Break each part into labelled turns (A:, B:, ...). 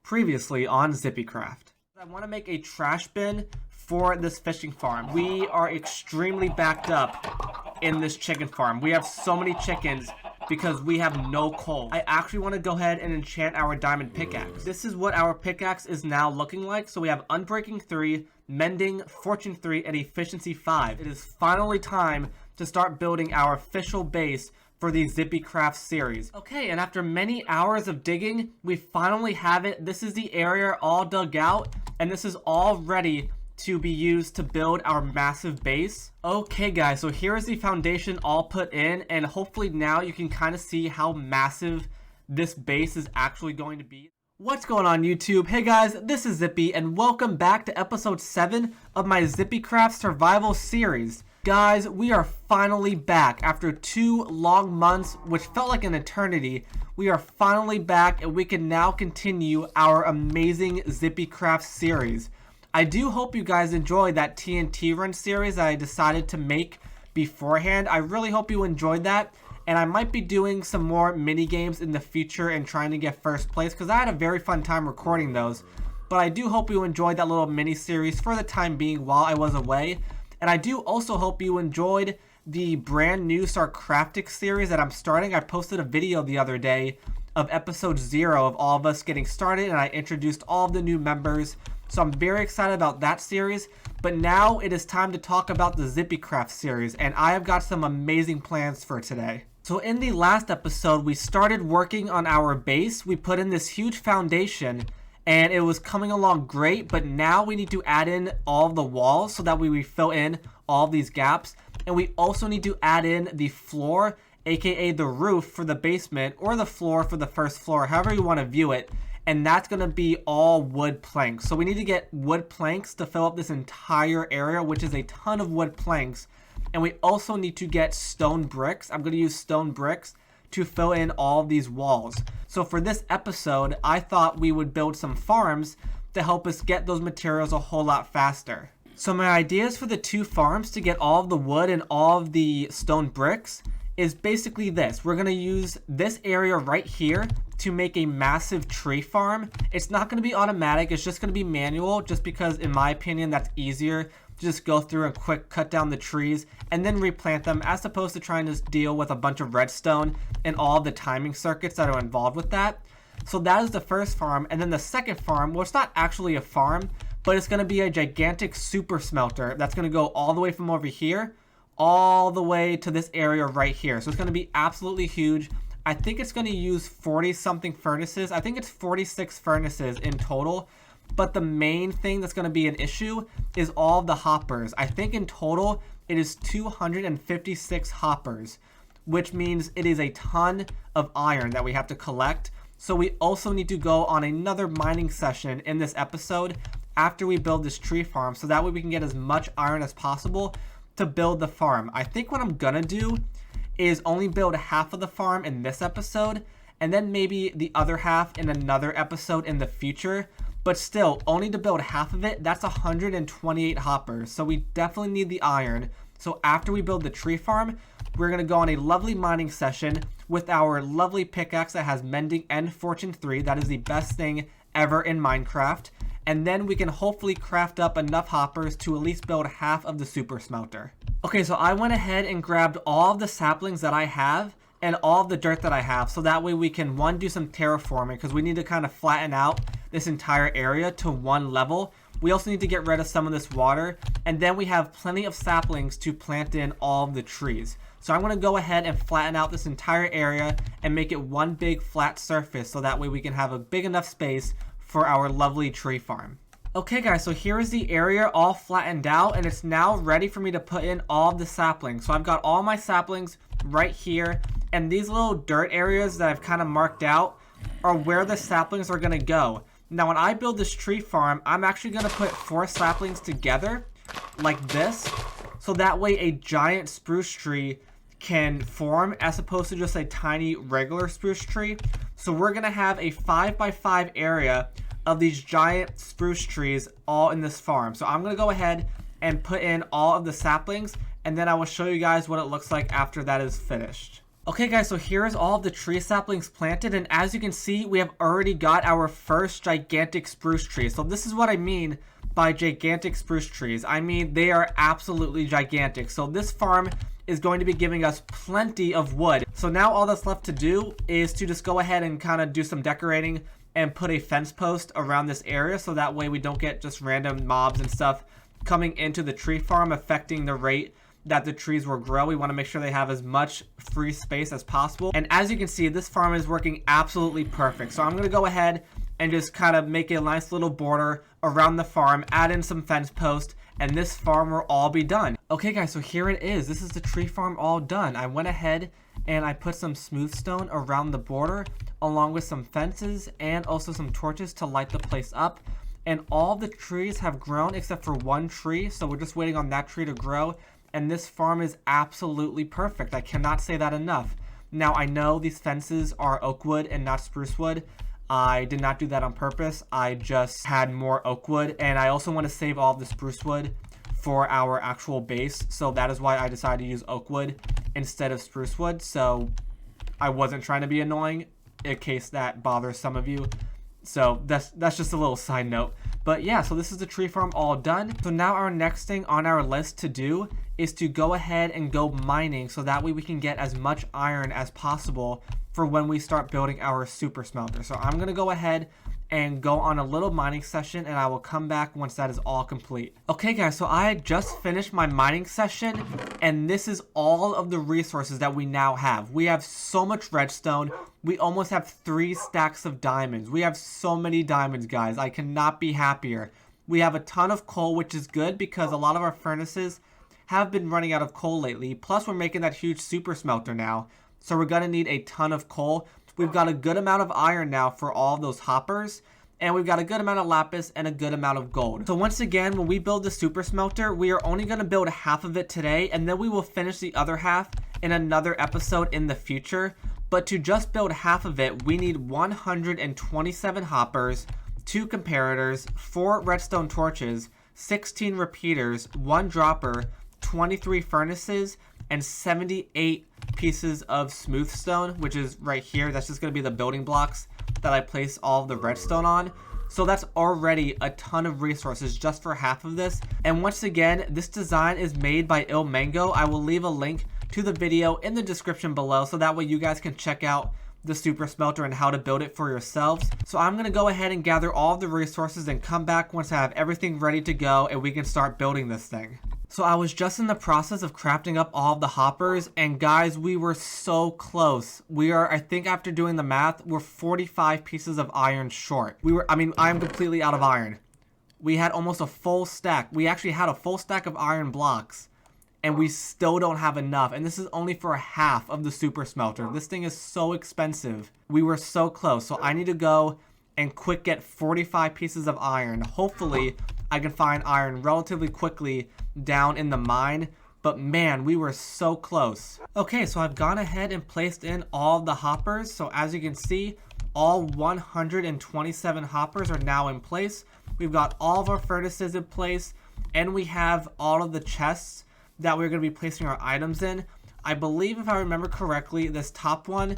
A: Previously on ZippyCraft. I want to make a trash bin for this fishing farm. We are extremely backed up in this chicken farm. We have so many chickens because we have no coal. I actually want to go ahead and enchant our diamond pickaxe. This is what our pickaxe is now looking like. So we have Unbreaking 3, Mending, Fortune 3, and Efficiency 5. It is finally time to start building our official base for the ZippyCraft series. Okay, and after many hours of digging, we finally have it. This is the area all dug out, and this is all ready to be used to build our massive base. Okay guys, so here is the foundation all put in, and hopefully now you can kind of see how massive this base is actually going to be. What's going on YouTube? Hey guys, this is Zippy, and welcome back to episode 7 of my ZippyCraft survival series. Guys, we are finally back after 2 long months, which felt like an eternity. We are finally back, and we can now continue our amazing ZippyCraft series. I do hope you guys enjoyed that TNT run series that I decided to make beforehand. I really hope you enjoyed that, and I might be doing some more mini games in the future and trying to get first place because I had a very fun time recording those. But I do hope you enjoyed that little mini series for the time being while I was away. And I do also hope you enjoyed the brand new Starcraftic series that I'm starting. I posted a video the other day of episode 0 of all of us getting started, and I introduced all of the new members. So I'm very excited about that series. But now it is time to talk about the ZippyCraft series, and I have got some amazing plans for today. So in the last episode, we started working on our base. We put in this huge foundation, and it was coming along great, but now we need to add in all of the walls so that we fill in all of these gaps. And we also need to add in the floor, aka the roof for the basement, or the floor for the first floor, however you want to view it. And that's going to be all wood planks. So we need to get wood planks to fill up this entire area, which is a ton of wood planks. And we also need to get stone bricks. I'm going to use stone bricks to fill in all of these walls. So for this episode, I thought we would build some farms to help us get those materials a whole lot faster. So my ideas for the 2 farms to get all of the wood and all of the stone bricks is basically this. We're going to use this area right here to make a massive tree farm. It's not going to be automatic. It's just going to be manual, just because in my opinion that's easier to just go through and quick cut down the trees and then replant them, as opposed to trying to deal with a bunch of redstone and all the timing circuits that are involved with that. So that is the first farm. And then the second farm, well, it's not actually a farm, but it's going to be a gigantic super smelter that's going to go all the way from over here all the way to this area right here. So it's going to be absolutely huge. I think it's going to use 40 something furnaces. I think it's 46 furnaces in total. But the main thing that's going to be an issue is all of the hoppers. I think in total it is 256 hoppers, which means it is a ton of iron that we have to collect. So we also need to go on another mining session in this episode after we build this tree farm, so that way we can get as much iron as possible to build the farm. I think what I'm gonna do is only build half of the farm in this episode, and then maybe the other half in another episode in the future. But still, only to build half of it, that's 128 hoppers. So we definitely need the iron. So after we build the tree farm, we're going to go on a lovely mining session with our lovely pickaxe that has Mending and Fortune 3. That is the best thing ever in Minecraft. And then we can hopefully craft up enough hoppers to at least build half of the super smelter. Okay, so I went ahead and grabbed all of the saplings that I have and all of the dirt that I have, so that way we can, one, do some terraforming, because we need to kind of flatten out this entire area to 1 level. We also need to get rid of some of this water, and then we have plenty of saplings to plant in all of the trees. So I'm going to go ahead and flatten out this entire area and make it one big flat surface, so that way we can have a big enough space for our lovely tree farm. Okay guys, so here is the area all flattened out, and it's now ready for me to put in all of the saplings. So I've got all my saplings right here, and these little dirt areas that I've kind of marked out are where the saplings are going to go. Now when I build this tree farm, I'm actually going to put 4 saplings together like this, so that way a giant spruce tree can form as opposed to just a tiny regular spruce tree. So we're going to have a 5x5 area of these giant spruce trees all in this farm. So I'm going to go ahead and put in all of the saplings, and then I will show you guys what it looks like after that is finished. Okay guys, so here's all of the tree saplings planted, and as you can see, we have already got our first gigantic spruce tree. So this is what I mean by gigantic spruce trees. I mean, they are absolutely gigantic. So this farm is going to be giving us plenty of wood. So now all that's left to do is to just go ahead and kind of do some decorating and put a fence post around this area, so that way we don't get just random mobs and stuff coming into the tree farm affecting the rate that the trees will grow. We want to make sure they have as much free space as possible. And as you can see, this farm is working absolutely perfect. So I'm going to go ahead and just kind of make a nice little border around the farm, add in some fence posts, and this farm will all be done. Okay guys, so here it is. This is the tree farm all done. I went ahead and I put some smooth stone around the border along with some fences and also some torches to light the place up. And all the trees have grown except for one tree, so we're just waiting on that tree to grow. And this farm is absolutely perfect. I cannot say that enough. Now, I know these fences are oak wood and not spruce wood. I did not do that on purpose. I just had more oak wood, and I also want to save all of the spruce wood for our actual base. So that is why I decided to use oak wood instead of spruce wood. So I wasn't trying to be annoying, in case that bothers some of you. So that's just a little side note. But yeah, so this is the tree farm all done. So now our next thing on our list to do is to go ahead and go mining, so that way we can get as much iron as possible for when we start building our super smelter. So I'm going to go ahead and go on a little mining session, and I will come back once that is all complete. Okay guys, so I just finished my mining session, and this is all of the resources that we now have. We have so much redstone. We almost have 3 stacks of diamonds. We have so many diamonds, guys. I cannot be happier. We have a ton of coal, which is good because a lot of our furnaces have been running out of coal lately. Plus, we're making that huge super smelter now, so we're gonna need a ton of coal. We've got a good amount of iron now for all of those hoppers, and we've got a good amount of lapis and a good amount of gold. So once again, when we build the super smelter, we are only gonna build half of it today, and then we will finish the other half in another episode in the future. But to just build half of it, we need 127 hoppers, 2 comparators, 4 redstone torches, 16 repeaters, 1 dropper, 23 furnaces, and 78 pieces of smooth stone, which is right here. That's just going to be the building blocks that I place all of the redstone on. So that's already a ton of resources just for half of this. And once again, this design is made by Il Mango. I will leave a link to the video in the description below, so that way you guys can check out the super smelter and how to build it for yourselves. So I'm going to go ahead and gather all of the resources and come back once I have everything ready to go and we can start building this thing. So I was just in the process of crafting up all of the hoppers, and guys, we were so close. We are, I think after doing the math, we're 45 pieces of iron short. I'm completely out of iron. We had almost a full stack. We actually had a full stack of iron blocks, and we still don't have enough. And this is only for half of the super smelter. This thing is so expensive. We were so close. So I need to go and quick get 45 pieces of iron. Hopefully, I can find iron relatively quickly down in the mine. But man, we were so close. Okay, so I've gone ahead and placed in all the hoppers. So as you can see, all 127 hoppers are now in place. We've got all of our furnaces in place, and we have all of the chests that we're going to be placing our items in. I believe, if I remember correctly, this top one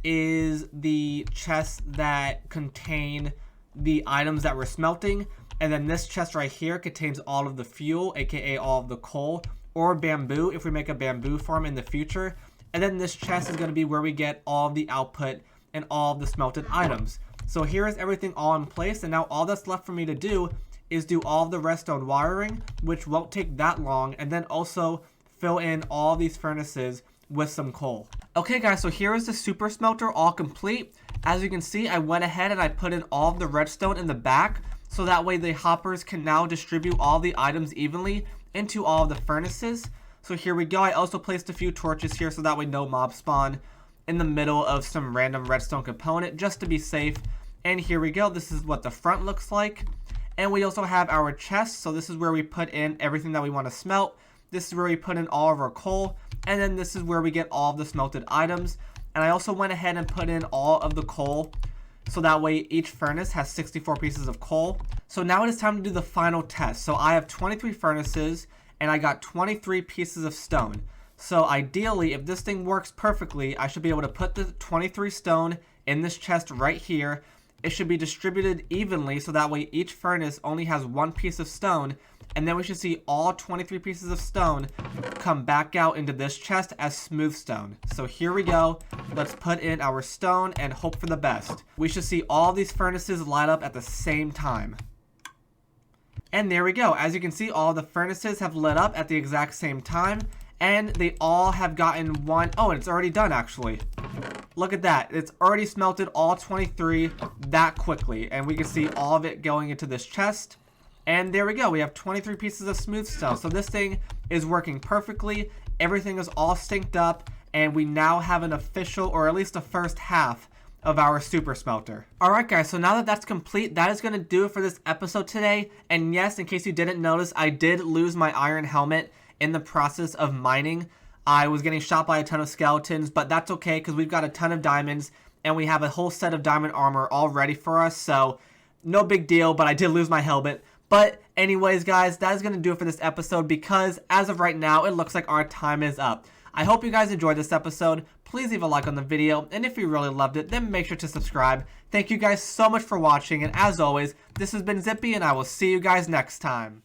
A: is the chests that contain the items that we're smelting, and then this chest right here contains all of the fuel, aka all of the coal or bamboo if we make a bamboo farm in the future. And then this chest is going to be where we get all of the output and all of the smelted items. So here is everything all in place, and now all that's left for me to do is do all of the redstone wiring, which won't take that long, and then also fill in all these furnaces with some coal. Okay guys, so here is the super smelter all complete. As you can see, I went ahead and I put in all of the redstone in the back, so that way the hoppers can now distribute all the items evenly into all of the furnaces. So here we go. I also placed a few torches here so that way no mob spawn in the middle of some random redstone component, just to be safe. And here we go. This is what the front looks like. And we also have our chests. So this is where we put in everything that we want to smelt. This is where we put in all of our coal. And then this is where we get all of the smelted items. And I also went ahead and put in all of the coal, so that way each furnace has 64 pieces of coal. So now it is time to do the final test. So I have 23 furnaces and I got 23 pieces of stone. So ideally, if this thing works perfectly, I should be able to put the 23 stone in this chest right here. It should be distributed evenly so that way each furnace only has one piece of stone, and then we should see all 23 pieces of stone come back out into this chest as smooth stone. So here we go. Let's put in our stone and hope for the best. We should see all these furnaces light up at the same time. And there we go. As you can see, all the furnaces have lit up at the exact same time, and they all have gotten one. Oh, and it's already done actually. Look at that. It's already smelted all 23 that quickly, and we can see all of it going into this chest. And there we go. We have 23 pieces of smooth stone. So this thing is working perfectly. Everything is all synced up, and we now have an official, or at least the first half of our super smelter. Alright guys, so now that that's complete, that is going to do it for this episode today. And yes, in case you didn't notice, I did lose my iron helmet in the process of mining. I was getting shot by a ton of skeletons, but that's okay because we've got a ton of diamonds and we have a whole set of diamond armor all ready for us, so no big deal, but I did lose my helmet. But anyways guys, that is going to do it for this episode because as of right now, it looks like our time is up. I hope you guys enjoyed this episode. Please leave a like on the video, and if you really loved it, then make sure to subscribe. Thank you guys so much for watching, and as always, this has been Zippy, and I will see you guys next time.